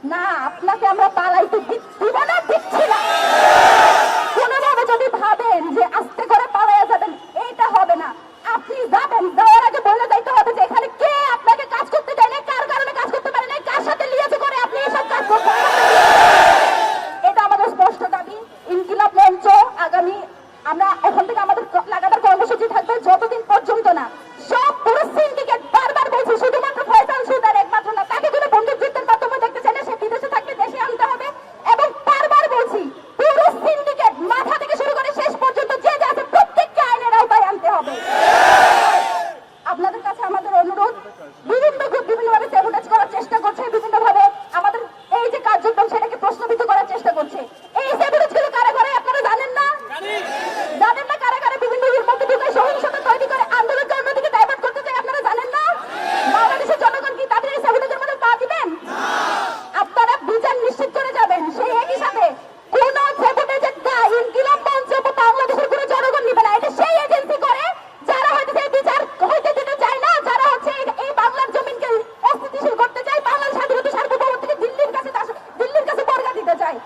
না, আপনাকে আমরা পালাইতে দিব না, দিচ্ছি না। কোনোভাবে যদি ভাবেন যে আস্তে করে পালাইয়া যাবেন, এইটা হবে না। আপনি যাবেন, যাওয়ার আগে বলে যাইতে হবে যে এখানে কে আপনাকে কাজ করতে দেয় না, কার কারণে কাজ করতে পারে না, কার সাথে লিয়াজে করে আপনি এসব কাজ করতে পারেন। এটা আমাদের স্পষ্ট দাবি। ইনকিলাব মঞ্চ আগামী আমরা এখন থেকে আমাদের লাগাতার কর্মসূচি থাকবে যতদিন পর্যন্ত না সব পুরো সিন্ডিকেট, বারবার বলছি, শুধুমাত্র ফয়সাল সুদার একমাত্র না, তাকে যদি বন্দুকযুদ্ধের মাধ্যমে দেখতে চাই না, সে বিদেশে থাকলে দেশে আনতে হবে। এবং বারবার বলছি, পুরো সিন্ডিকেট মাথা থেকে শুরু করে শেষ পর্যন্ত যে যা আছে প্রত্যেককে আইনের আওতায় আনতে হবে। আপনাদের কাছে আমাদের অনুরোধ, বিভিন্ন গ্রুপ বিভিন্নভাবে স্যাবোটেজ করার চেষ্টা করছে, বিভিন্নভাবে আমাদের এই যে কার্যক্রম সেটাকে প্রশ্নবিদ্ধ করার চেষ্টা করছে। এই স্যাবোটেজ গুলো কারা করে আপনারা জানেন না? জানেন না কারা কারা বিভিন্ন এর মধ্যে ঢুকে সহিংসতা তৈরি করে আন্দোলনকে অন্যদিকে ডাইভার্ট করতে চায়, আপনারা জানেন না? বাংলাদেশের জনগণ কি তাদের এই স্যাবোটেজের মধ্যে পা দিবেন? আপনারা বিচার নিশ্চিত করে যাবেন। সেই একই সাথে কোন স্যাবোটেজের দায় ইনকিলাব মঞ্চ বা বাংলাদেশের কোনো জনগণ নিবে না। এটা সেই এজেন্সি করে যারা হয়তো সেই বিচার হইতে দিতে চায় না, যারা হচ্ছে এই বাংলার জমিনকে অস্থিতিশীল করতে চায়, বাংলার স্বাধীনতা সার্বভৌমত্বকে দিল্লির কাছে বর্গা দিতে চায়।